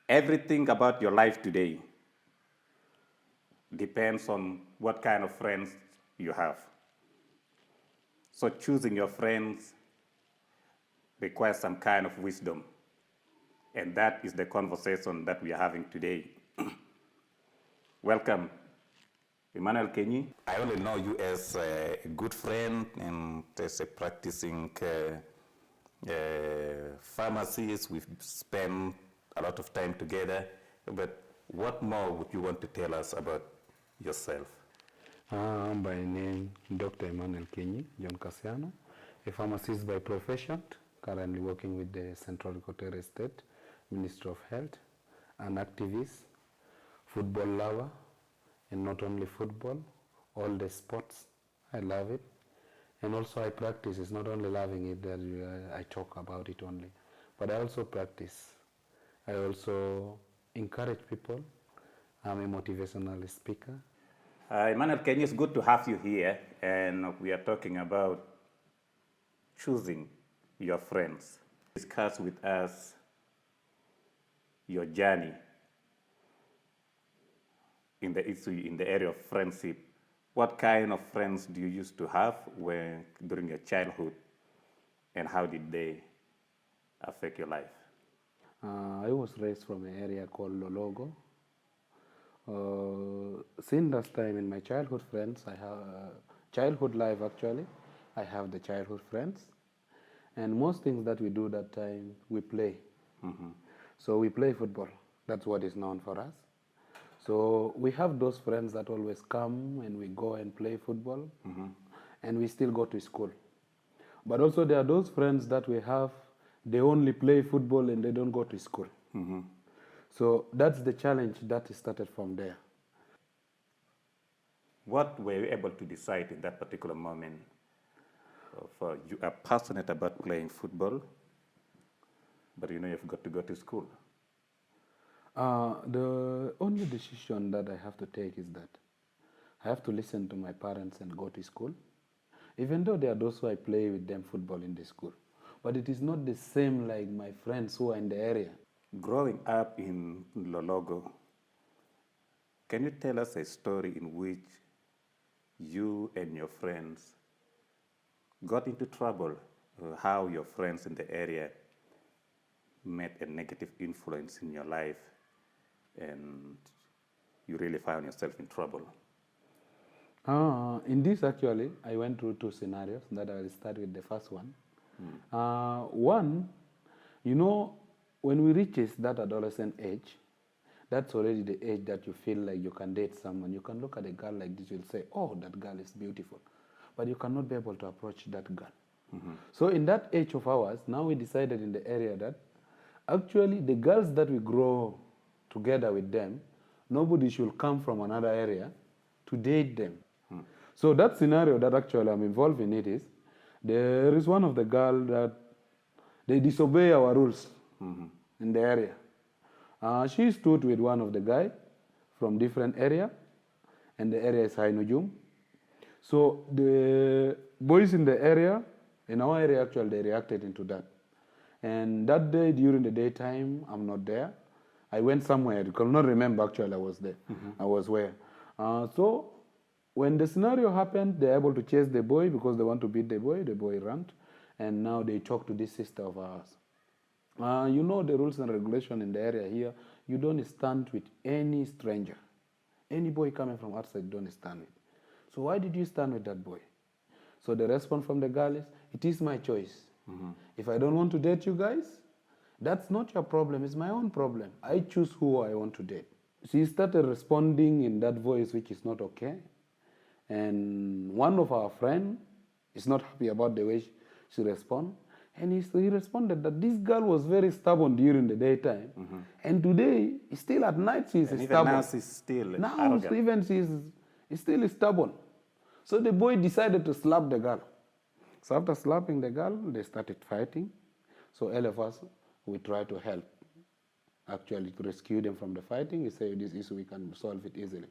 Everything about your life today depends on what kind of friends you have. So choosing your friends requires some kind of wisdom. And that is the conversation that we are having today. Welcome, Emmanuel Kenyi. I only know you as a good friend and as a practicing pharmacist. We've spent a lot of time together. But what more would you want to tell us about yourself? By name, Dr. Emmanuel Kenyi John Kassiano, a pharmacist by profession, currently working with the Central Equatorial State Ministry of Health, an activist, football lover, and not only football, all the sports. I love it. And also I practice. It's not only loving it that I talk about it only, but I also practice. I also encourage people. I'm a motivational speaker. Emmanuel Kenyi, it's good to have you here, and we are talking about choosing your friends. Discuss with us your journey in the area of friendship. What kind of friends do you used to have during your childhood, and how did they affect your life? I was raised from an area called Lologo. Since that time in my childhood friends, I have childhood life actually, I have the childhood friends, and most things that we do that time, we play. Mm-hmm. So we play football. That's what is known for us. So we have those friends that always come and we go and play football, mm-hmm. and we still go to school. But also there are those friends that we have, they only play football and they don't go to school. Mm-hmm. So that's the challenge that started from there. What were you able to decide in that particular moment? You are passionate about playing football, but you know you've got to go to school. The only decision that I have to take is that I have to listen to my parents and go to school, even though there are those who I play with them football in the school. But it is not the same like my friends who are in the area. Growing up in Lologo, can you tell us a story in which you and your friends got into trouble, how your friends in the area made a negative influence in your life and you really found yourself in trouble? In this actually, I went through two scenarios that I will start with the first one. One, you know, when we reach that adolescent age, that's already the age that you feel like you can date someone. You can look at a girl like this, you'll say, oh, that girl is beautiful. But you cannot be able to approach that girl. Mm-hmm. So in that age of ours, now we decided in the area that actually the girls that we grow together with them, nobody should come from another area to date them. Mm. So that scenario that actually I'm involved in it is, there is one of the girls that they disobey our rules. Mm-hmm. In the area. She stood with one of the guy from different area, and the area is Hainujum. So the boys in the area, in our area actually, they reacted into that. And that day, during the daytime, I'm not there. I went somewhere. I could not remember actually I was there. Mm-hmm. I was where. So when the scenario happened, they're able to chase the boy because they want to beat the boy. The boy ran. And now they talk to this sister of ours. You know the rules and regulation in the area here. You don't stand with any stranger. Any boy coming from outside, don't stand with. So why did you stand with that boy? So the response from the girl is, it is my choice. Mm-hmm. If I don't want to date you guys, that's not your problem. It's my own problem. I choose who I want to date. She started responding in that voice, which is not okay. And one of our friends is not happy about the way she responded. And he responded that this girl was very stubborn during the daytime. Mm-hmm. And today, still at night, she's stubborn. Even now, she's still arrogant. Even she's still stubborn. So the boy decided to slap the girl. So after slapping the girl, they started fighting. So all of us, we tried to help, actually, to rescue them from the fighting. We say this issue, we can solve it easily.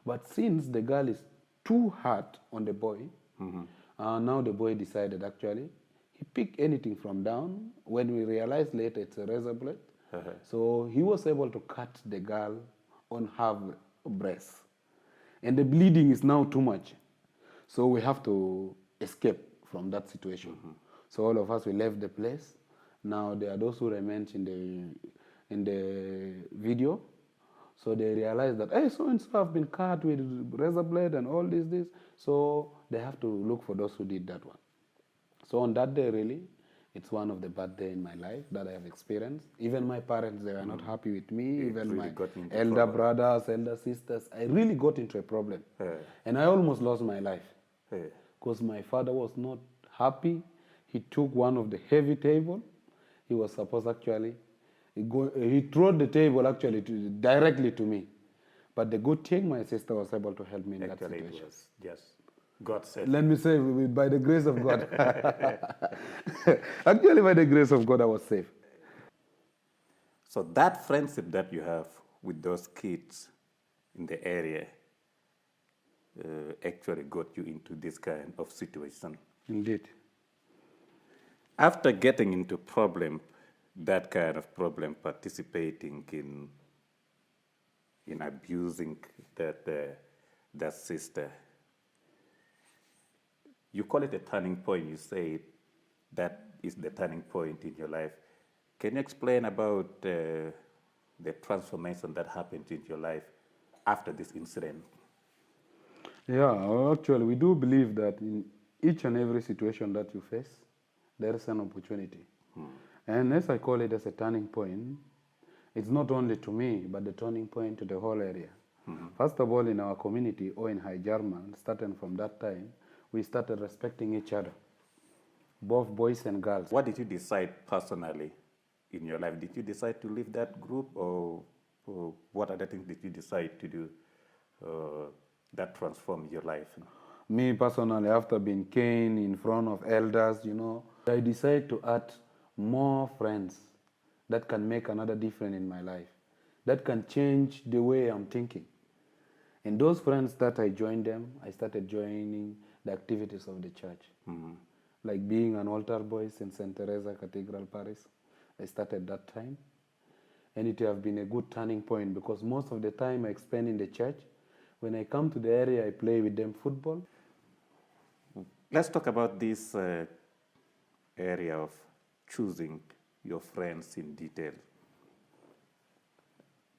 But since the girl is too hard on the boy, mm-hmm. Now the boy decided actually, he picked anything from down. When we realized later it's a razor blade. So he was able to cut the girl on her breast. And the bleeding is now too much. So we have to escape from that situation. So all of us, we left the place. Now there are those who remained in the video. So they realize that, hey, so-and-so have been cut with razor blade and all this. So they have to look for those who did that one. So on that day, really, it's one of the bad days in my life that I have experienced. Even my parents, they were not happy with me. Even really my elder brothers, elder sisters, I really got into a problem. And I almost lost my life. Because my father was not happy. He took one of the heavy table. He was supposed actually, he threw the table actually directly to me. But the good thing, my sister was able to help me in that situation. It was just God said. Let me say, by the grace of God. Actually, by the grace of God, I was safe. So that friendship that you have with those kids in the area actually got you into this kind of situation. Indeed. After getting into that kind of problem, participating in abusing that sister, you call it a turning point. You say that is the turning point in your life. Can you explain about the transformation that happened in your life after this incident? Yeah, actually, we do believe that in each and every situation that you face, there is an opportunity. And as I call it as a turning point, it's not only to me, but the turning point to the whole area. First of all, in our community or in High German, starting from that time, we started respecting each other, both boys and girls. What did you decide personally in your life? Did you decide to leave that group, or what other things did you decide to do that transformed your life? Me personally, after being caned in front of elders, I decided to add more friends that can make another difference in my life, that can change the way I'm thinking. And those friends that I joined them, I started joining the activities of the church. Like being an altar boy in St. Teresa Cathedral Parish. I started that time. And it has been a good turning point because most of the time I spend in the church. When I come to the area, I play with them football. Let's talk about this area of choosing your friends in detail.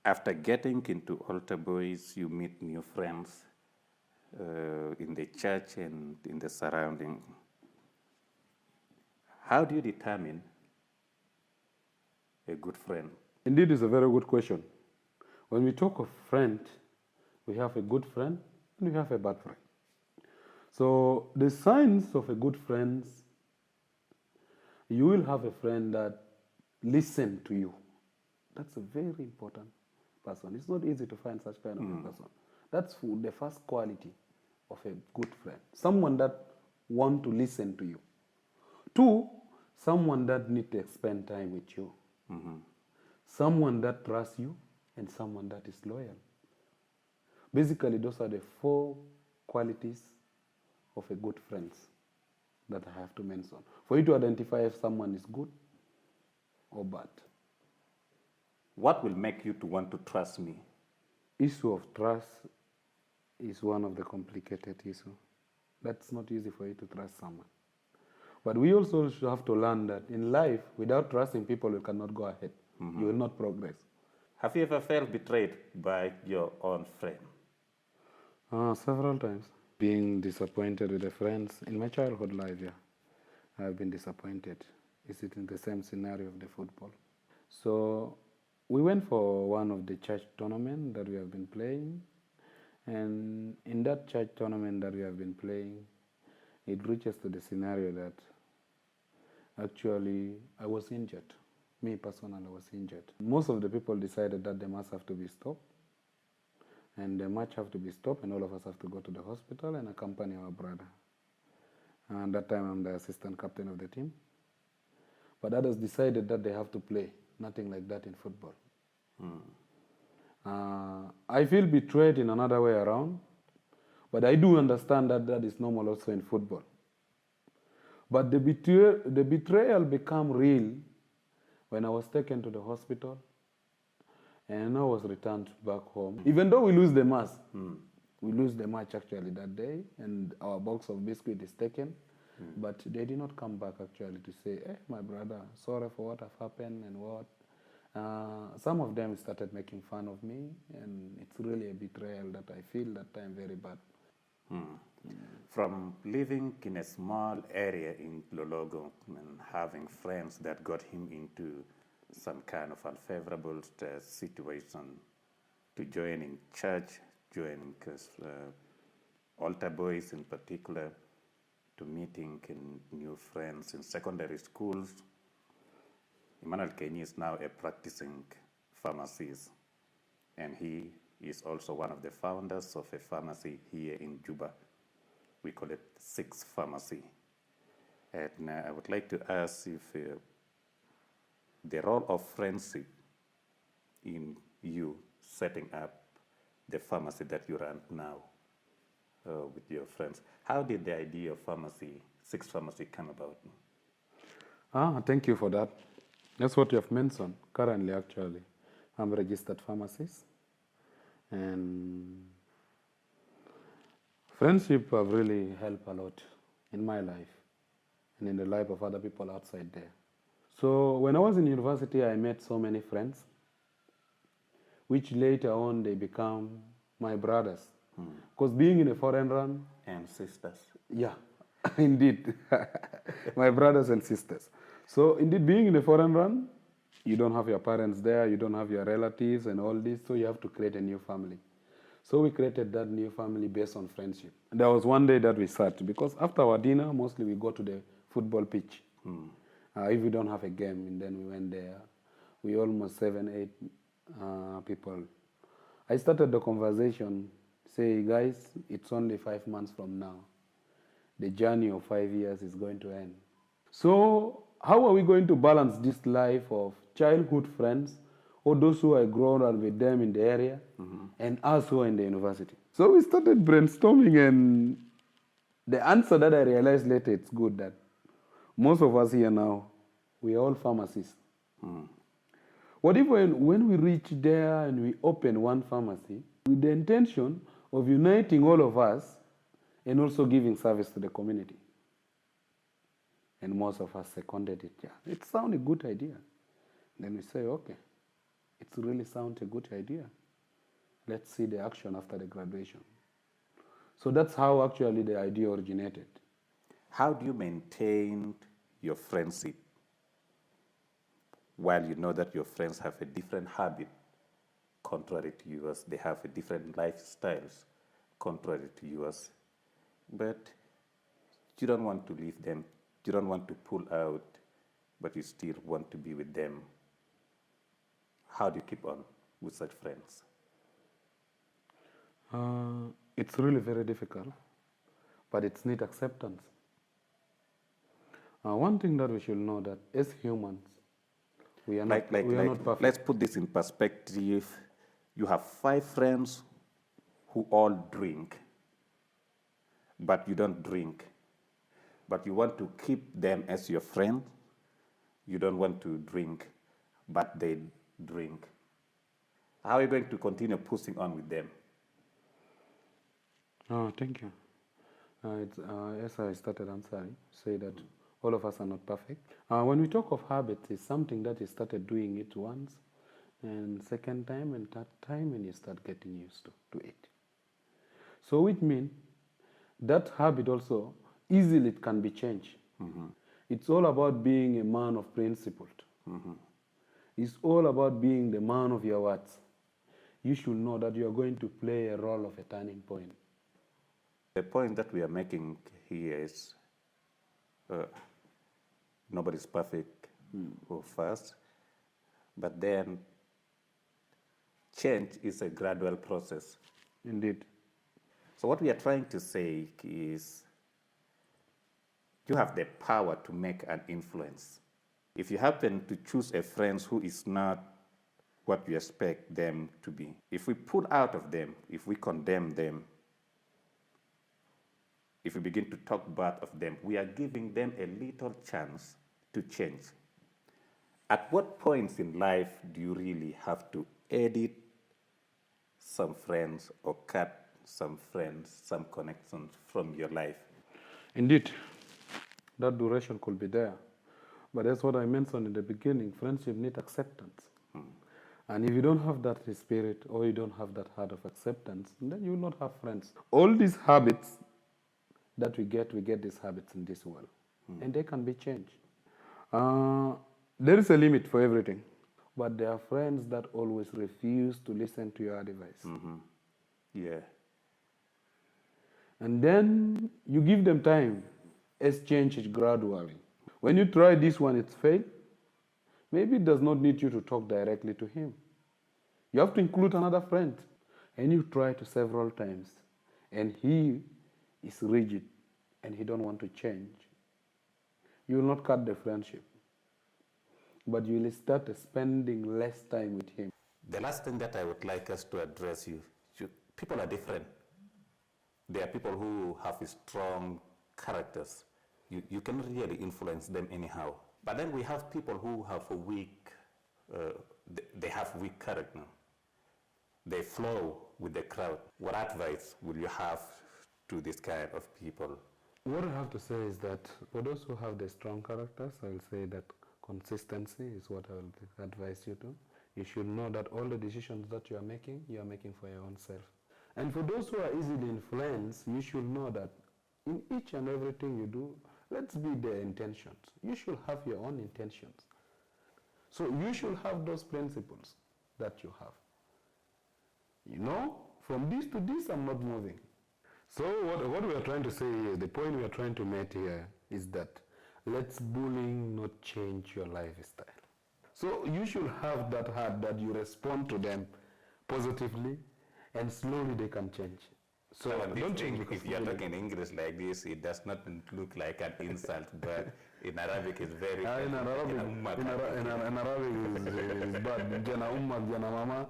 After getting into altar boys, you meet new friends in the church and in the surrounding. How do you determine a good friend? Indeed, it's a very good question. When we talk of friend, we have a good friend and we have a bad friend. So the signs of a good friend, you will have a friend that listens to you. That's a very important person. It's not easy to find such kind of a person. That's the first quality of a good friend. Someone that wants to listen to you. 2, someone that needs to spend time with you. Someone that trusts you and someone that is loyal. Basically, those are the 4 qualities of a good friend that I have to mention. For you to identify if someone is good or bad. What will make you to want to trust me? Issue of trust is one of the complicated issues. That's not easy for you to trust someone. But we also have to learn that in life, without trusting people, you cannot go ahead. You will not progress. Have you ever felt betrayed by your own friend? Several times. Being disappointed with the friends in my childhood life, yeah. I've been disappointed. Is it in the same scenario of the football? So we went for one of the church tournaments that we have been playing. And in that church tournament that we have been playing, it reaches to the scenario that actually I was injured. Me personally, I was injured. Most of the people decided that the match have to be stopped. And the match have to be stopped and all of us have to go to the hospital and accompany our brother. And that time I'm the assistant captain of the team. But others decided that they have to play. Nothing like that in football. I feel betrayed in another way around. But I do understand that that is normal also in football. But the betrayal become real when I was taken to the hospital and I was returned back home. Even though we lose the mass, we lose the match actually that day, and our box of biscuit is taken. But they did not come back actually to say, my brother, sorry for what have happened and what. Some of them started making fun of me, and it's really a betrayal that I feel that time very bad. From living in a small area in Lologo and having friends that got him into some kind of unfavorable situation, to joining church, joining altar boys in particular, to meeting new friends in secondary schools. Emmanuel Kenyi is now a practicing pharmacist, and he is also one of the founders of a pharmacy here in Juba. We call it Six Pharmacy. And I would like to ask if the role of friendship in you setting up the pharmacy that you run now with your friends. How did the idea of pharmacy, Six Pharmacy, come about? Thank you for that. That's what you have mentioned. Currently, actually, I'm a registered pharmacist. And friendship have really helped a lot in my life and in the life of other people outside there. So when I was in university, I met so many friends, which later on they become my brothers. Because being in a foreign run... And sisters. Yeah, indeed. My brothers and sisters. So indeed, being in a foreign run, you don't have your parents there, you don't have your relatives and all this, so you have to create a new family. So we created that new family based on friendship. And there was one day that we sat, because after our dinner, mostly we go to the football pitch. If we don't have a game, and then we went there. We almost 7, 8 people. I started the conversation, say, guys, it's only 5 months from now. The journey of 5 years is going to end. So how are we going to balance this life of childhood friends, or those who are grown up with them in the area, and us who are in the university? So we started brainstorming, and the answer that I realized later, it's good that most of us here now, we are all pharmacists. What if when we reach there and we open one pharmacy with the intention of uniting all of us and also giving service to the community? And most of us seconded it. Yeah, it sounded a good idea. Then we say, okay, it really sounds a good idea. Let's see the action after the graduation. So that's how actually the idea originated. How do you maintain your friendship while you know that your friends have a different habit contrary to yours? They have a different lifestyles contrary to yours. But you don't want to leave them. You don't want to pull out, but you still want to be with them. How do you keep on with such friends? It's really very difficult, but it's need acceptance. One thing that we should know that as humans, we are not perfect. Let's put this in perspective. You have 5 friends who all drink, but you don't drink. But you want to keep them as your friend. You don't want to drink, but they drink. How are you going to continue pushing on with them? Thank you. As I started answering, say that all of us are not perfect. When we talk of habits, it's something that you started doing it once, and second time, and third time, and you start getting used to it. So which means that habit also, easily it can be changed. It's all about being a man of principle. It's all about being the man of your words. You should know that you are going to play a role of a turning point. The point that we are making here is nobody's perfect or fast, but then change is a gradual process. Indeed. So what we are trying to say is you have the power to make an influence. If you happen to choose a friend who is not what you expect them to be, if we pull out of them, if we condemn them, if we begin to talk bad of them, we are giving them a little chance to change. At what points in life do you really have to edit some friends or cut some friends, some connections from your life? Indeed, that duration could be there. But that's what I mentioned in the beginning. Friendship needs acceptance. And if you don't have that spirit or you don't have that heart of acceptance, then you will not have friends. All these habits that we get these habits in this world. And they can be changed. There is a limit for everything. But there are friends that always refuse to listen to your advice. Yeah. And then you give them time. Exchange it gradually. When you try this one, it's failed. Maybe it does not need you to talk directly to him. You have to include another friend. And you try to several times. And he is rigid. And he don't want to change. You will not cut the friendship. But you will start spending less time with him. The last thing that I would like us to address people are different. There are people who have strong characters. You can really influence them anyhow. But then we have people who have a weak, they have weak character. They flow with the crowd. What advice will you have to this kind of people? What I have to say is that for those who have the strong characters, I will say that consistency is what I will advise you to. You should know that all the decisions that you are making for your own self. And for those who are easily influenced, you should know that in each and everything you do, let's be their intentions. You should have your own intentions. So you should have those principles that you have. You know, from this to this, I'm not moving. So what we are trying to say here, the point we are trying to make here is that let's bullying not change your lifestyle. So you should have that heart that you respond to them positively and slowly they can change. So don't change because if you are talking English like this, it does not look like an insult, but in Arabic it's very in Arabic is bad. Jana ummak, jana mama.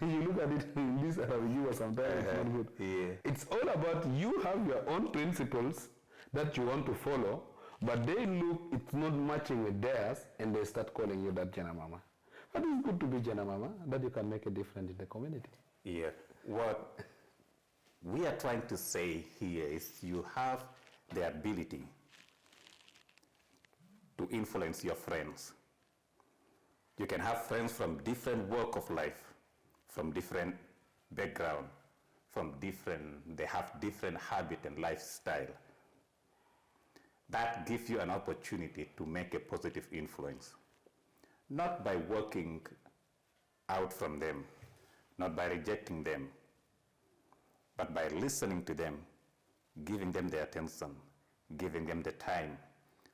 You look at it in this Arabic, you are sometimes it's not good. Yeah. It's all about you have your own principles that you want to follow, but they look it's not matching with theirs, and they start calling you that jana mama. But it's good to be jana mama, that you can make a difference in the community. Yeah. What we are trying to say here is you have the ability to influence your friends. You can have friends from different walk of life, from different background, they have different habit and lifestyle. That gives you an opportunity to make a positive influence. Not by working out from them, not by rejecting them, but by listening to them, giving them the attention, giving them the time,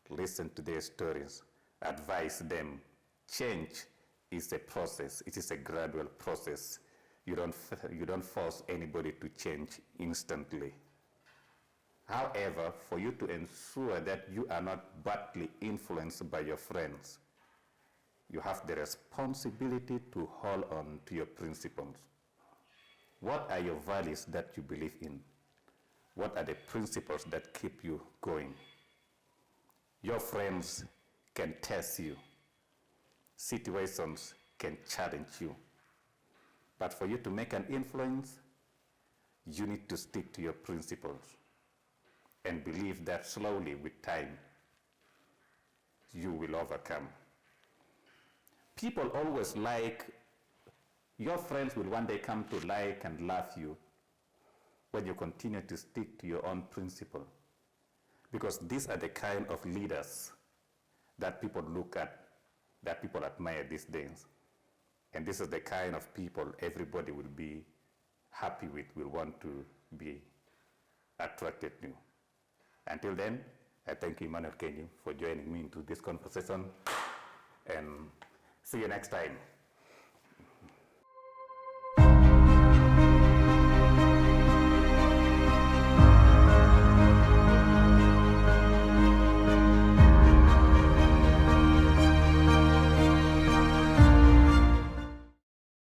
listen to their stories, advise them. Change is a process. It is a gradual process. You don't force anybody to change instantly. However, for you to ensure that you are not badly influenced by your friends, you have the responsibility to hold on to your principles. What are your values that you believe in? What are the principles that keep you going? Your friends can test you. Situations can challenge you. But for you to make an influence, you need to stick to your principles and believe that slowly with time, you will overcome. People always your friends will one day come to like and love you when you continue to stick to your own principle. Because these are the kind of leaders that people look at, that people admire these days. And this is the kind of people everybody will be happy with, will want to be attracted to. Until then, I thank you, Emmanuel Kenyi, for joining me into this conversation. And see you next time.